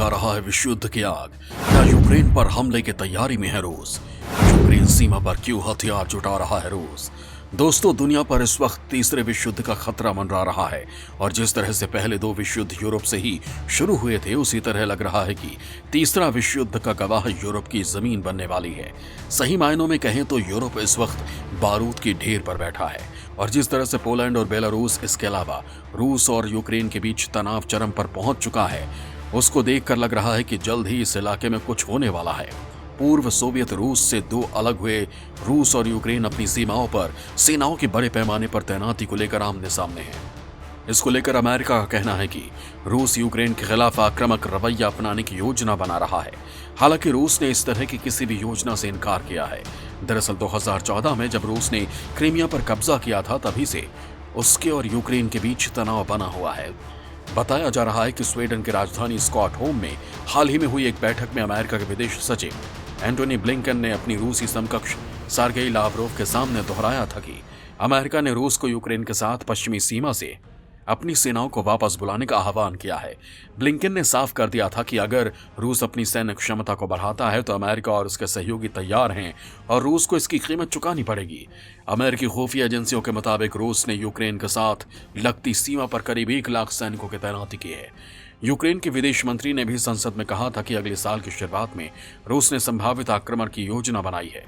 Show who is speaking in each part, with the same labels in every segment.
Speaker 1: भड़का रहा है विश्व युद्ध की आग। क्या यूक्रेन पर हमले की तैयारी में है रूस? यूक्रेन सीमा पर क्यों हथियार जुटा रहा है रूस? दोस्तों, दुनिया पर इस वक्त तीसरे विश्व युद्ध का खतरा मंडरा रहा है और जिस तरह से पहले दो विश्व युद्ध यूरोप से ही शुरू हुए थे, उसी तरह लग रहा है कि तीसरा विश्व युद्ध का गवाह यूरोप की जमीन बनने वाली है। सही मायनों में कहें तो यूरोप इस वक्त बारूद की ढेर पर बैठा है और जिस तरह से पोलैंड और बेलारूस, इसके अलावा रूस और यूक्रेन के बीच तनाव चरम पर पहुंच चुका है, उसको देखकर लग रहा है कि जल्द ही इस इलाके में कुछ होने वाला है। पूर्व सोवियत रूस से दो अलग हुए रूस और यूक्रेन अपनी सीमाओं पर सेनाओं की बड़े पैमाने पर तैनाती को लेकर आमने सामने हैं। इसको लेकर अमेरिका का कहना है कि रूस यूक्रेन के खिलाफ आक्रामक रवैया अपनाने की योजना बना रहा है। हालांकि रूस ने इस तरह की किसी भी योजना से इनकार किया है। दरअसल 2014 में जब रूस ने क्रीमिया पर कब्जा किया था, तभी से उसके और यूक्रेन के बीच तनाव बना हुआ है। बताया जा रहा है कि स्वीडन की राजधानी स्टॉकहोम में हाल ही में हुई एक बैठक में अमेरिका के विदेश सचिव एंटोनी ब्लिंकन ने अपनी रूसी समकक्ष सर्गेई लावरोव के सामने दोहराया था कि अमेरिका ने रूस को यूक्रेन के साथ पश्चिमी सीमा से अपनी सेनाओं को वापस बुलाने का आह्वान किया है। ब्लिंकन ने साफ कर दिया था कि अगर रूस अपनी सैन्य क्षमता को बढ़ाता है तो अमेरिका और उसके सहयोगी तैयार हैं और रूस को इसकी कीमत चुकानी पड़ेगी। अमेरिकी खुफिया एजेंसियों के मुताबिक रूस ने यूक्रेन के साथ लगती सीमा पर करीब 1 लाख सैनिकों की तैनाती की है। यूक्रेन के विदेश मंत्री ने भी संसद में कहा था कि अगले साल की शुरुआत में रूस ने संभावित आक्रमण की योजना बनाई है।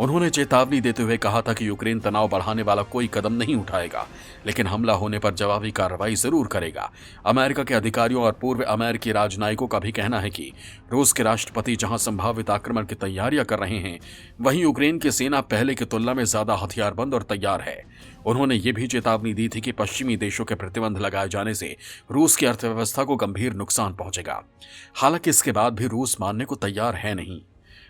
Speaker 1: उन्होंने चेतावनी देते हुए कहा था कि यूक्रेन तनाव बढ़ाने वाला कोई कदम नहीं उठाएगा, लेकिन हमला होने पर जवाबी कार्रवाई जरूर करेगा। अमेरिका के अधिकारियों और पूर्व अमेरिकी राजनयिकों का भी कहना है कि रूस के राष्ट्रपति जहां संभावित आक्रमण की तैयारियां कर रहे हैं, वहीं यूक्रेन की सेना पहले की तुलना में ज्यादा हथियारबंद और तैयार है। उन्होंने ये भी चेतावनी दी थी कि पश्चिमी देशों के प्रतिबंध लगाए जाने से रूस की अर्थव्यवस्था को गंभीर नुकसान पहुंचेगा। हालांकि इसके बाद भी रूस मानने को तैयार है नहीं।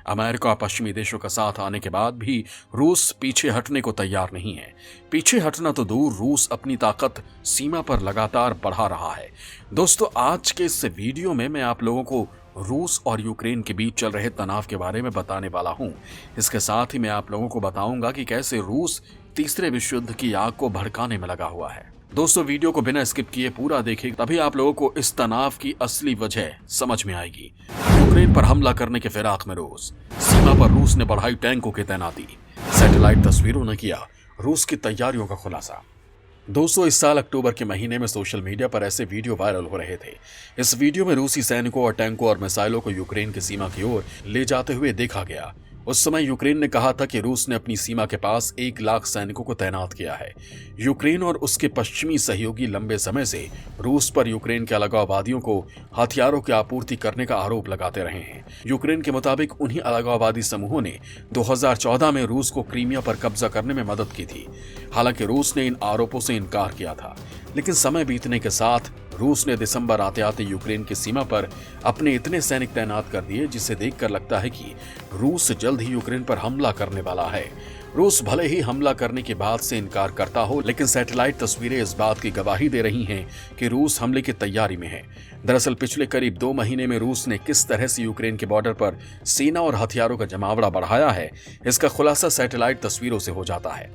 Speaker 1: अमेरिका पश्चिमी देशों का साथ आने के बाद भी रूस पीछे हटने को तैयार नहीं है। पीछे हटना तो दूर, रूस अपनी ताकत सीमा पर लगातार बढ़ा रहा है। दोस्तों, आज के इस वीडियो में मैं आप लोगों को रूस और यूक्रेन के बीच चल रहे तनाव के बारे में बताने वाला हूं। इसके साथ ही मैं आप लोगों को बताऊंगा कि कैसे रूस तीसरे विश्व युद्ध की आग को भड़काने में लगा हुआ है। दोस्तों, वीडियो को बिना स्किप किए पूरा देखें, तभी आप लोगों को इस तनाव की असली वजह समझ में आएगी। यूक्रेन पर हमला करने के फिराक में रूस, सीमा पर रूस ने बढ़ाई टैंकों की तैनाती, सैटेलाइट तस्वीरों ने किया रूस की तैयारियों का खुलासा। दोस्तों, इस साल अक्टूबर के महीने में सोशल मीडिया पर ऐसे वीडियो वायरल हो रहे थे। इस वीडियो में रूसी सैनिकों और टैंकों और मिसाइलों को यूक्रेन की सीमा की ओर ले जाते हुए देखा गया। उस समय यूक्रेन ने कहा था कि रूस ने अपनी सीमा के पास 1 लाख सैनिकों को तैनात किया है। यूक्रेन और उसके पश्चिमी सहयोगी लंबे समय से रूस पर यूक्रेन के अलगाववादियों को हथियारों की आपूर्ति करने का आरोप लगाते रहे हैं। यूक्रेन के मुताबिक उन्हीं अलगाववादी समूहों ने 2014 में रूस को क्रीमिया पर कब्जा करने में मदद की थी। हालांकि रूस ने इन आरोपों से इनकार किया था, लेकिन समय बीतने के साथ रूस ने दिसंबर आते आते यूक्रेन की सीमा पर अपने इतने सैनिक तैनात कर दिए, जिसे देखकर लगता है कि रूस जल्द ही यूक्रेन पर हमला करने वाला है। रूस भले ही हमला करने की बात से इनकार करता हो, लेकिन सैटेलाइट तस्वीरें इस बात की गवाही दे रही हैं कि रूस हमले की तैयारी में है। दरअसल पिछले करीब 2 महीने में रूस ने किस तरह से यूक्रेन के बॉर्डर पर सेना और हथियारों का जमावड़ा बढ़ाया है, इसका खुलासा सैटेलाइट तस्वीरों से हो जाता है।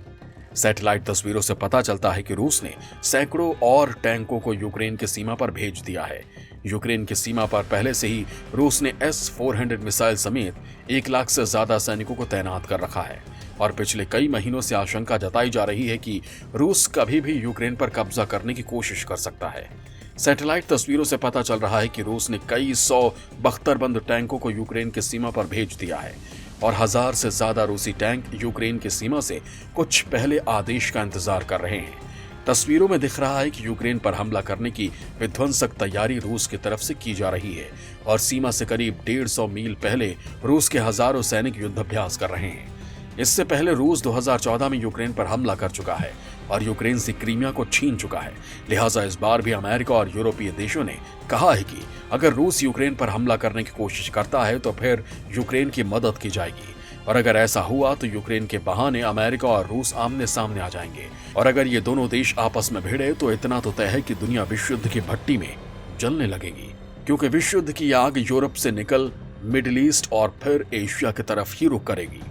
Speaker 1: सैटेलाइट तस्वीरों से पता चलता है कि रूस ने सैकड़ों और टैंकों को यूक्रेन की सीमा पर भेज दिया है। यूक्रेन की सीमा पर पहले से ही रूस ने S-400 मिसाइल समेत 1 लाख से ज्यादा सैनिकों को तैनात कर रखा है और पिछले कई महीनों से आशंका जताई जा रही है कि रूस कभी भी यूक्रेन पर कब्जा करने की कोशिश कर सकता है। सैटेलाइट तस्वीरों से पता चल रहा है कि रूस ने कई 100 बख्तरबंद टैंकों को यूक्रेन की सीमा पर भेज दिया है और 1000 से ज्यादा रूसी टैंक यूक्रेन की सीमा से कुछ पहले आदेश का इंतजार कर रहे हैं। तस्वीरों में दिख रहा है कि यूक्रेन पर हमला करने की विध्वंसक तैयारी रूस की तरफ से की जा रही है और सीमा से करीब 150 मील पहले रूस के हजारों सैनिक युद्धाभ्यास कर रहे हैं। इससे पहले रूस 2014 में यूक्रेन पर हमला कर चुका है और यूक्रेन से क्रीमिया को छीन चुका है। लिहाजा इस बार भी अमेरिका और यूरोपीय देशों ने कहा है कि अगर रूस यूक्रेन पर हमला करने की कोशिश करता है तो फिर यूक्रेन की मदद की जाएगी, और अगर ऐसा हुआ तो यूक्रेन के बहाने अमेरिका और रूस आमने सामने आ जाएंगे। और अगर ये दोनों देश आपस में भिड़े तो इतना तो तय है कि दुनिया विश्व युद्ध की भट्टी में जलने लगेगी, क्योंकि विश्व युद्ध की आग यूरोप से निकल मिडिल ईस्ट और फिर एशिया की तरफ ही रुख करेगी।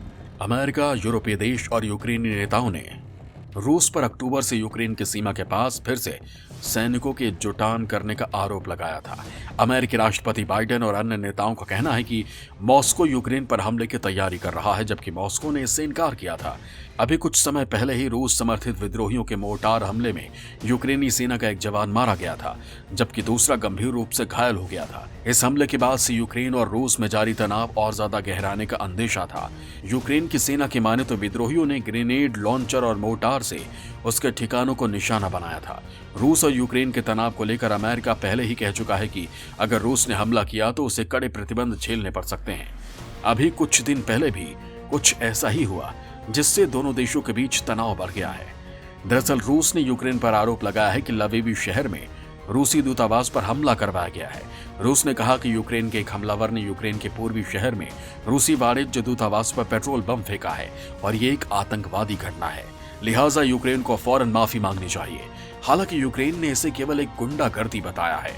Speaker 1: अमेरिका, यूरोपीय देश और यूक्रेनी नेताओं ने रूस पर अक्टूबर से यूक्रेन की सीमा के पास फिर से सैनिकों के जुटान करने का आरोप लगाया था। अमेरिकी राष्ट्रपति बाइडेन और अन्य नेताओं का कहना है कि मॉस्को यूक्रेन पर हमले की तैयारी कर रहा है, जबकि मॉस्को ने इससे इनकार किया था। अभी कुछ समय पहले ही रूस समर्थित विद्रोहियों के मोर्टार हमले में यूक्रेनी सेना का एक जवान मारा गया था, जबकि दूसरा गंभीर रूप से घायल हो गया था। इस हमले के बाद से यूक्रेन और रूस में जारी तनाव और ज्यादा गहराने का अंदेशा था। यूक्रेन की सेना की माने तो विद्रोहियों ने ग्रेनेड लॉन्चर और मोर्टार से उसके ठिकानों को निशाना बनाया था। रूस और यूक्रेन के तनाव को लेकर अमेरिका पहले ही कह चुका है कि अगर रूस ने हमला किया तो उसे कड़े प्रतिबंध झेलने पड़ सकते हैं। अभी कुछ दिन पहले भी कुछ ऐसा ही हुआ, जिससे दोनों देशों के बीच तनाव बढ़ गया है। दरअसल रूस ने यूक्रेन पर आरोप लगाया है कि लवीव शहर में रूसी दूतावास पर हमला करवाया गया है। रूस ने कहा कि यूक्रेन के एक हमलावर ने यूक्रेन के पूर्वी शहर में रूसी वाणिज्य दूतावास पर पेट्रोल बम फेंका है और ये एक आतंकवादी घटना है, लिहाजा यूक्रेन को फौरन माफी मांगनी चाहिए। हालांकि यूक्रेन ने इसे केवल एक गुंडागर्दी बताया है।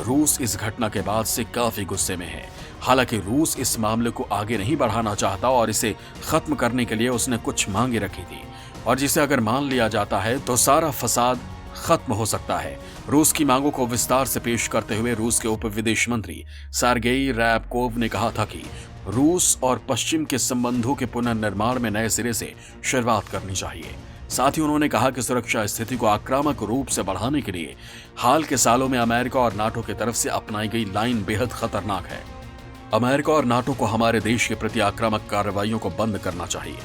Speaker 1: रूस इस घटना के बाद से काफी गुस्से में है। हालांकि रूस इस मामले को आगे नहीं बढ़ाना चाहता और इसे खत्म करने के लिए उसने कुछ मांगे रखी थी, और जिसे अगर मान लिया जाता है तो सारा फसाद खत्म हो सकता है। रूस की मांगों को विस्तार से पेश करते हुए रूस के उप विदेश मंत्री सर्गेई रैबकोव ने कहा था कि रूस और पश्चिम के संबंधों के पुनर्निर्माण में नए सिरे से शुरुआत करनी चाहिए। साथ ही उन्होंने कहा कि सुरक्षा स्थिति को आक्रामक रूप से बढ़ाने के लिए हाल के सालों में अमेरिका और नाटो की तरफ से अपनाई गई लाइन बेहद खतरनाक है। अमेरिका और नाटो को हमारे देश के प्रति आक्रामक कार्रवाइयों को बंद करना चाहिए।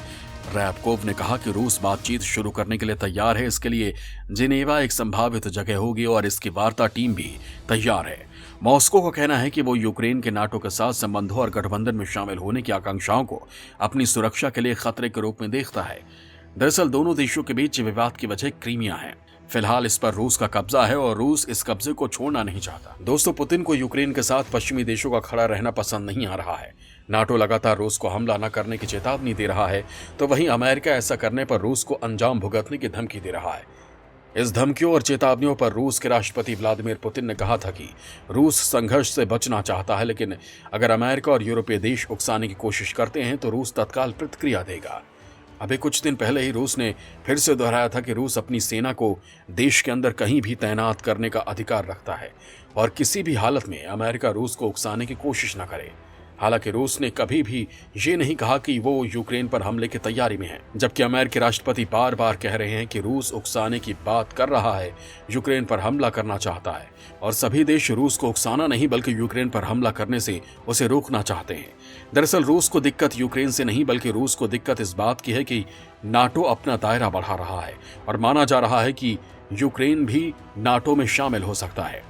Speaker 1: रैबकोव ने कहा कि रूस बातचीत शुरू करने के लिए तैयार है। इसके लिए जिनेवा एक संभावित जगह होगी और इसकी वार्ता टीम भी तैयार है। मॉस्को का कहना है कि वो यूक्रेन के नाटो के साथ संबंधों और गठबंधन में शामिल होने की आकांक्षाओं को अपनी सुरक्षा के लिए खतरे के रूप में देखता है। दरअसल दोनों देशों के बीच विवाद की वजह क्रीमिया है। फिलहाल इस पर रूस का कब्जा है और रूस इस कब्जे को छोड़ना नहीं चाहता। दोस्तों, पुतिन को यूक्रेन के साथ पश्चिमी देशों का खड़ा रहना पसंद नहीं आ रहा है। नाटो लगातार रूस को हमला न करने की चेतावनी दे रहा है, तो वहीं अमेरिका ऐसा करने पर रूस को अंजाम भुगतने की धमकी दे रहा है। इस धमकियों और चेतावनियों पर रूस के राष्ट्रपति व्लादिमीर पुतिन ने कहा था कि रूस संघर्ष से बचना चाहता है, लेकिन अगर अमेरिका और यूरोपीय देश उकसाने की कोशिश करते हैं तो रूस तत्काल प्रतिक्रिया देगा। अभी कुछ दिन पहले ही रूस ने फिर से दोहराया था कि रूस अपनी सेना को देश के अंदर कहीं भी तैनात करने का अधिकार रखता है और किसी भी हालत में अमेरिका रूस को उकसाने की कोशिश न करे। हालांकि रूस ने कभी भी ये नहीं कहा कि वो यूक्रेन पर हमले की तैयारी में है, जबकि अमेरिकी राष्ट्रपति बार बार कह रहे हैं कि रूस उकसाने की बात कर रहा है, यूक्रेन पर हमला करना चाहता है और सभी देश रूस को उकसाना नहीं बल्कि यूक्रेन पर हमला करने से उसे रोकना चाहते हैं। दरअसल रूस को दिक्कत यूक्रेन से नहीं बल्कि रूस को दिक्कत इस बात की है कि नाटो अपना दायरा बढ़ा रहा है और माना जा रहा है कि यूक्रेन भी नाटो में शामिल हो सकता है।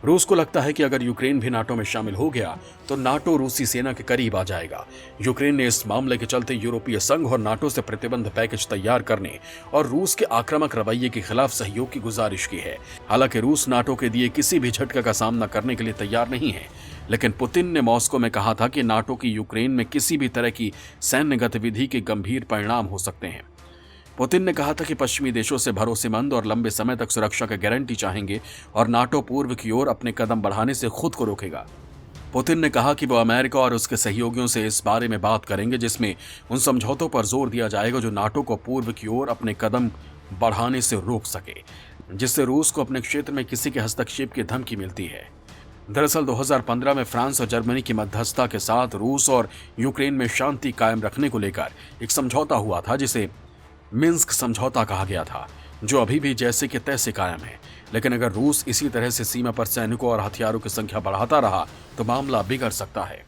Speaker 1: रूस को लगता है कि अगर यूक्रेन भी नाटो में शामिल हो गया तो नाटो रूसी सेना के करीब आ जाएगा। यूक्रेन ने इस मामले के चलते यूरोपीय संघ और नाटो से प्रतिबंध पैकेज तैयार करने और रूस के आक्रामक रवैये के खिलाफ सहयोग की गुजारिश की है। हालांकि रूस नाटो के दिए किसी भी झटके का सामना करने के लिए तैयार नहीं है, लेकिन पुतिन ने मॉस्को में कहा था कि नाटो की यूक्रेन में किसी भी तरह की सैन्य गतिविधि के गंभीर परिणाम हो सकते हैं। पुतिन ने कहा था कि पश्चिमी देशों से भरोसेमंद और लंबे समय तक सुरक्षा की गारंटी चाहेंगे और नाटो पूर्व की ओर अपने कदम बढ़ाने से खुद को रोकेगा। पुतिन ने कहा कि वो अमेरिका और उसके सहयोगियों से इस बारे में बात करेंगे जिसमें उन समझौतों पर जोर दिया जाएगा जो नाटो को पूर्व की ओर अपने कदम बढ़ाने से रोक सके, जिससे रूस को अपने क्षेत्र में किसी के हस्तक्षेप की धमकी मिलती है। दरअसल 2015 में फ्रांस और जर्मनी की मध्यस्थता के साथ रूस और यूक्रेन में शांति कायम रखने को लेकर एक समझौता हुआ था जिसे मिन्स्क समझौता कहा गया था, जो अभी भी जैसे के तैसे कायम है। लेकिन अगर रूस इसी तरह से सीमा पर सैनिकों और हथियारों की संख्या बढ़ाता रहा तो मामला बिगड़ सकता है।